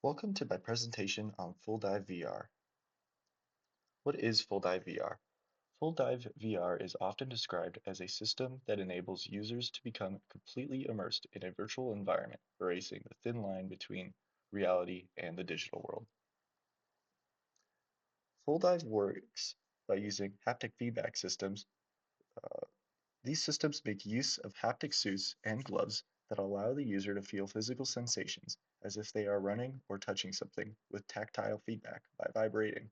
Welcome to my presentation on Full Dive VR. What is Full Dive VR? Full Dive VR is often described as a system that enables users to become completely immersed in a virtual environment, erasing the thin line between reality and the digital world. Full Dive works by using haptic feedback systems. These systems make use of haptic suits and gloves that allow the user to feel physical sensations as if they are running or touching something with tactile feedback by vibrating.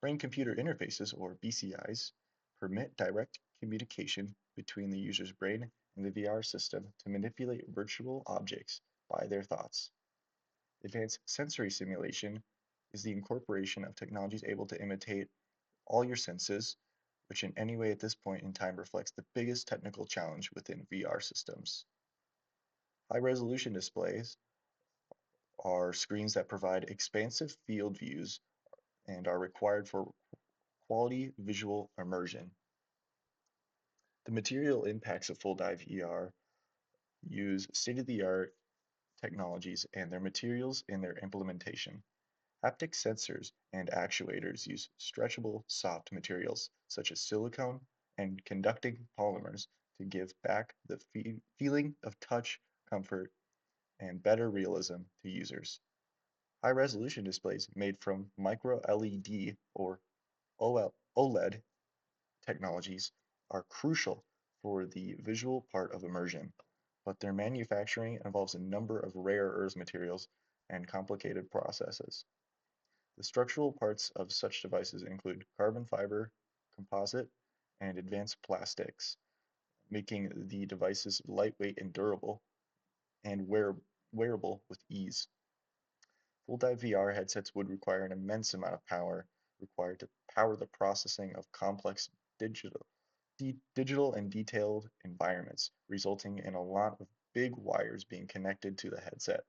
Brain-computer interfaces, or BCIs, permit direct communication between the user's brain and the VR system to manipulate virtual objects by their thoughts. Advanced sensory simulation is the incorporation of technologies able to imitate all your senses, which in any way at this point in time reflects the biggest technical challenge within VR systems. High-resolution displays are screens that provide expansive field views and are required for quality visual immersion. The material impacts of full dive ER use state-of-the-art technologies and their materials in their implementation. Haptic sensors and actuators use stretchable, soft materials such as silicone and conducting polymers to give back the feeling of touch, comfort, and better realism to users. High-resolution displays made from micro LED or OLED technologies are crucial for the visual part of immersion, but their manufacturing involves a number of rare earth materials and complicated processes. The structural parts of such devices include carbon fiber, composite, and advanced plastics, making the devices lightweight and durable and wearable with ease. Full dive VR headsets would require an immense amount of power required to power the processing of complex digital digital and detailed environments, resulting in a lot of big wires being connected to the headset.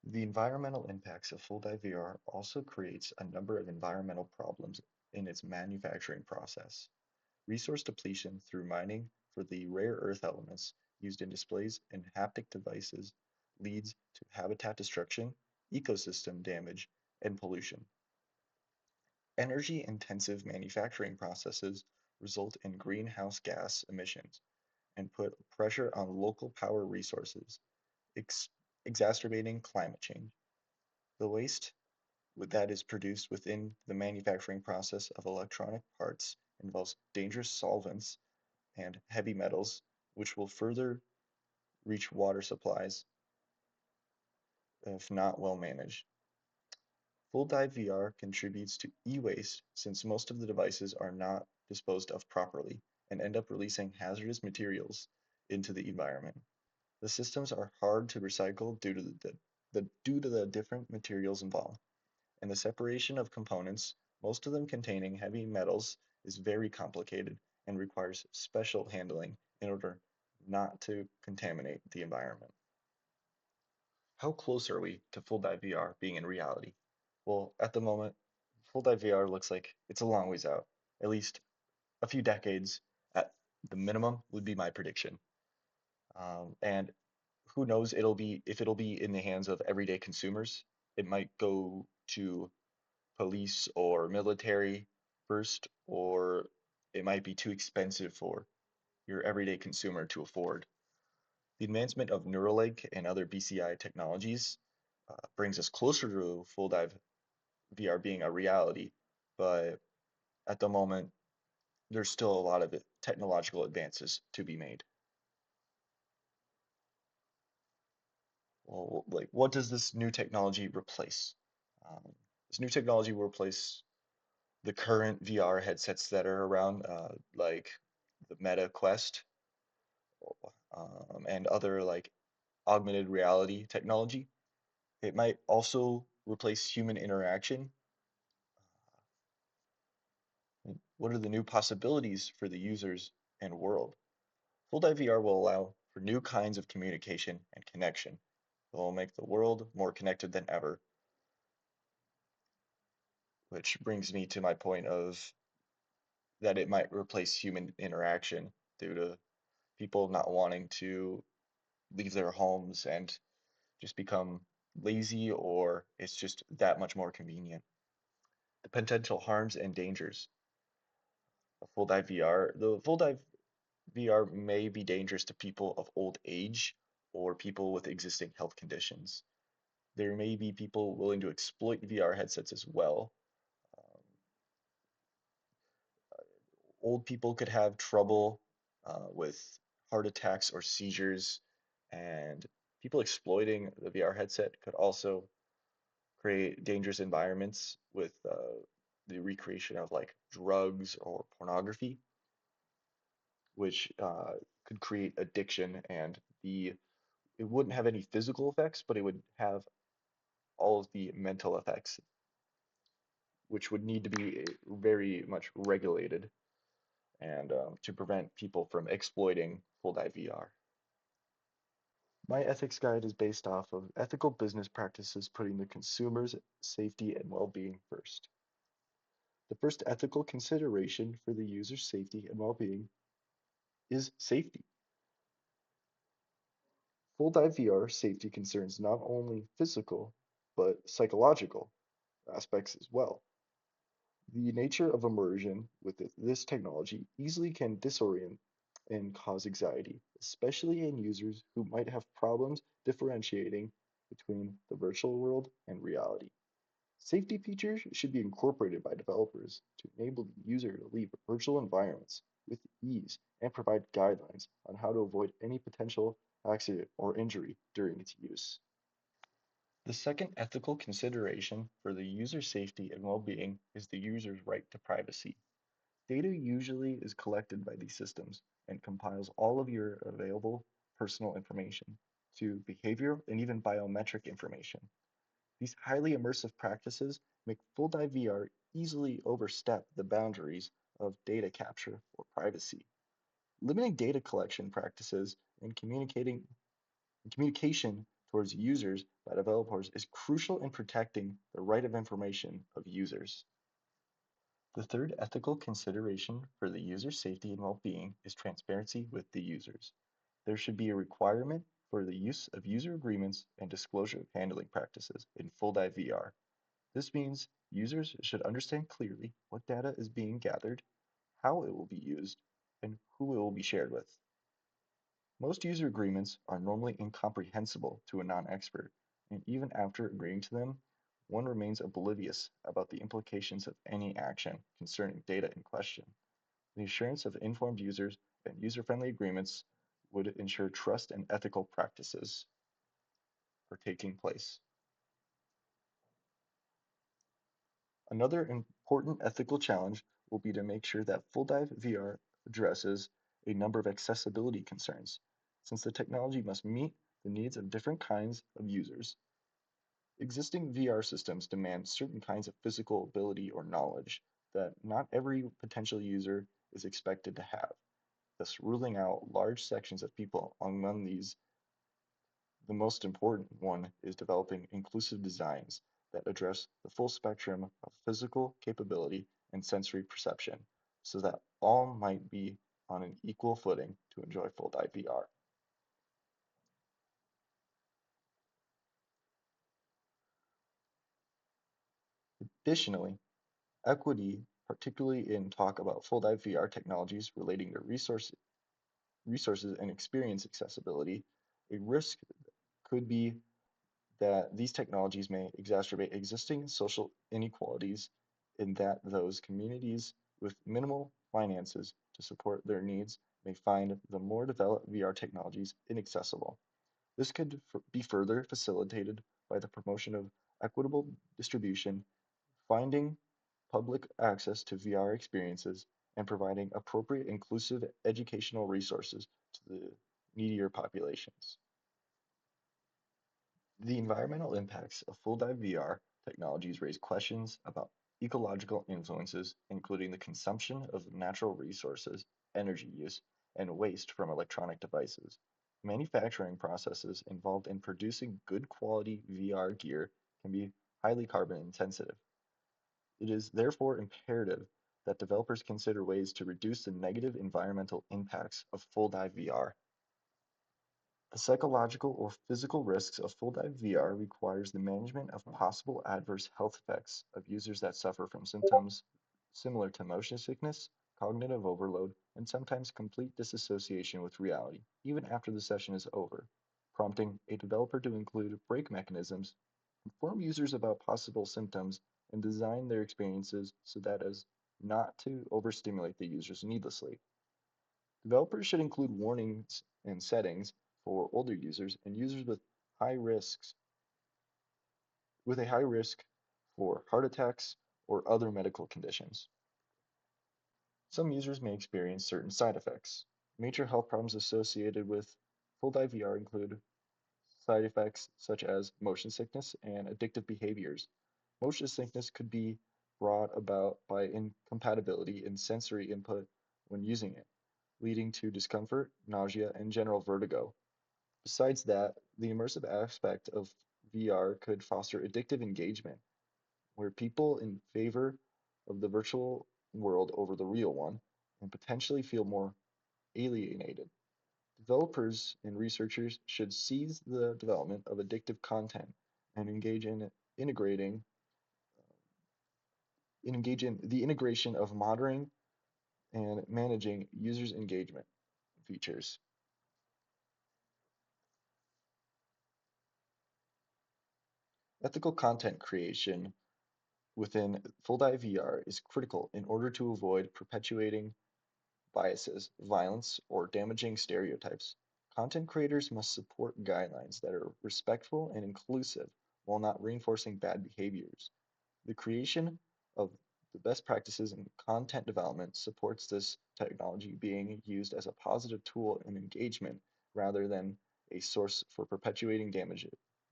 The environmental impacts of full dive VR also creates a number of environmental problems in its manufacturing process. Resource depletion through mining for the rare earth elements used in displays and haptic devices leads to habitat destruction, ecosystem damage, and pollution. Energy-intensive manufacturing processes result in greenhouse gas emissions and put pressure on local power resources, ex exacerbating climate change. The waste that is produced within the manufacturing process of electronic parts involves dangerous solvents and heavy metals, which will further reach water supplies if not well managed. Full Dive VR contributes to e-waste since most of the devices are not disposed of properly and end up releasing hazardous materials into the environment. The systems are hard to recycle due to the different materials involved, and the separation of components, most of them containing heavy metals, is very complicated and requires special handling in order not to contaminate the environment. How close are we to full dive VR being in reality? Well, at the moment, full dive VR looks like it's a long ways out. At least a few decades at the minimum would be my prediction. And who knows if it'll be in the hands of everyday consumers. It might go to police or military first, or it might be too expensive for your everyday consumer to afford. The advancement of Neuralink and other BCI technologies brings us closer to full dive VR being a reality, but at the moment, there's still a lot of technological advances to be made. Well, like, what does this new technology replace? Um, this new technology will replace the current VR headsets that are around, like the Meta Quest and other like augmented reality technology. It might also replace human interaction. What are the new possibilities for the users and world? Full Dive VR will allow for new kinds of communication and connection. It will make the world more connected than ever, which brings me to my point of that it might replace human interaction due to people not wanting to leave their homes and just become lazy or it's just that much more convenient. The potential harms and dangers of full dive VR. The full dive VR may be dangerous to people of old age or people with existing health conditions. There may be people willing to exploit VR headsets as well. Um, Old people could have trouble with heart attacks or seizures, and people exploiting the VR headset could also create dangerous environments with the recreation of like drugs or pornography, which could create addiction, and the it wouldn't have any physical effects, but it would have all of the mental effects, which would need to be very much regulated and to prevent people from exploiting full dive VR. My ethics guide is based off of ethical business practices putting the consumer's safety and well-being first. The first ethical consideration for the user's safety and well-being is safety. Full dive VR safety concerns not only physical, but psychological aspects as well. The nature of immersion with this technology easily can disorient and cause anxiety, especially in users who might have problems differentiating between the virtual world and reality. Safety features should be incorporated by developers to enable the user to leave virtual environments with ease and provide guidelines on how to avoid any potential accident or injury during its use. The second ethical consideration for the user safety and well-being is the user's right to privacy. Data usually is collected by these systems and compiles all of your available personal information to behavioral and even biometric information. These highly immersive practices make full dive VR easily overstep the boundaries of data capture or privacy. Limiting data collection practices and communication towards users by developers is crucial in protecting the right of information of users. The third ethical consideration for the user safety and well-being is transparency with the users. There should be a requirement for the use of user agreements and disclosure of handling practices in full dive VR. This means users should understand clearly what data is being gathered, how it will be used, and who it will be shared with. Most user agreements are normally incomprehensible to a non-expert, and even after agreeing to them, one remains oblivious about the implications of any action concerning data in question. The assurance of informed users and user-friendly agreements would ensure trust and ethical practices are taking place. Another important ethical challenge will be to make sure that full dive VR addresses a number of accessibility concerns, since the technology must meet the needs of different kinds of users. Existing VR systems demand certain kinds of physical ability or knowledge that not every potential user is expected to have, thus ruling out large sections of people. Among these, the most important one is developing inclusive designs that address the full spectrum of physical capability and sensory perception so that all might be on an equal footing to enjoy full dive VR. Additionally, equity, particularly in talk about full dive VR technologies relating to resources and experience accessibility, a risk could be that these technologies may exacerbate existing social inequalities in that those communities with minimal finances to support their needs may find the more developed VR technologies inaccessible. This could be further facilitated by the promotion of equitable distribution, finding public access to VR experiences, and providing appropriate inclusive educational resources to the needier populations. The environmental impacts of full dive VR technologies raise questions about ecological influences, including the consumption of natural resources, energy use, and waste from electronic devices. Manufacturing processes involved in producing good quality VR gear can be highly carbon intensive. It is therefore imperative that developers consider ways to reduce the negative environmental impacts of full dive VR. The psychological or physical risks of full dive VR requires the management of possible adverse health effects of users that suffer from symptoms similar to motion sickness, cognitive overload, and sometimes complete disassociation with reality, even after the session is over, prompting a developer to include brake mechanisms, inform users about possible symptoms, and design their experiences so that as not to overstimulate the users needlessly. Developers should include warnings and settings for older users and users high risks with a high risk for heart attacks or other medical conditions. Some users may experience certain side effects. Major health problems associated with full dive VR include side effects such as motion sickness and addictive behaviors. Motion sickness could be brought about by incompatibility in sensory input when using it, leading to discomfort, nausea, and general vertigo. Besides that, the immersive aspect of VR could foster addictive engagement, where people in favor of the virtual world over the real one and potentially feel more alienated. Developers and researchers should seize the development of addictive content and engage in the integration of monitoring and managing users' engagement features. Ethical content creation within full dive VR is critical in order to avoid perpetuating biases, violence, or damaging stereotypes. Content creators must support guidelines that are respectful and inclusive while not reinforcing bad behaviors. The creation of the best practices in content development supports this technology being used as a positive tool in engagement rather than a source for perpetuating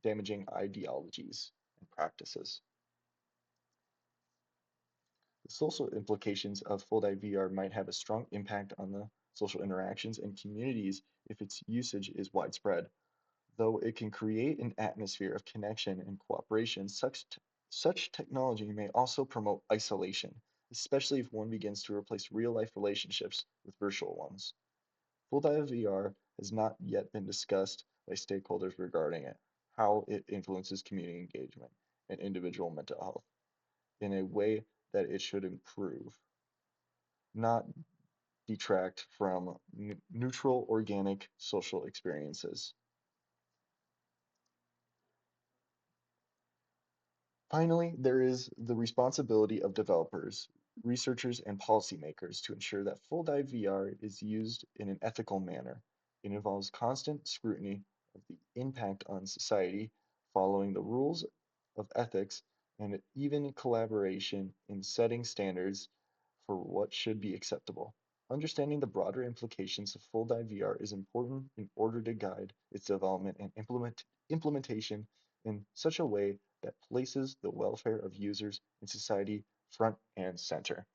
damaging ideologies and practices. The social implications of full dive VR might have a strong impact on the social interactions and communities if its usage is widespread. Though it can create an atmosphere of connection and cooperation, such technology may also promote isolation, especially if one begins to replace real life relationships with virtual ones. Full dive VR has not yet been discussed by stakeholders regarding how it influences community engagement and individual mental health in a way that it should improve, not detract from neutral, organic social experiences. Finally, there is the responsibility of developers, researchers, and policymakers to ensure that full dive VR is used in an ethical manner. It involves constant scrutiny of the impact on society, following the rules of ethics, and even collaboration in setting standards for what should be acceptable. Understanding the broader implications of full dive VR is important in order to guide its development and implementation in such a way that places the welfare of users in society front and center.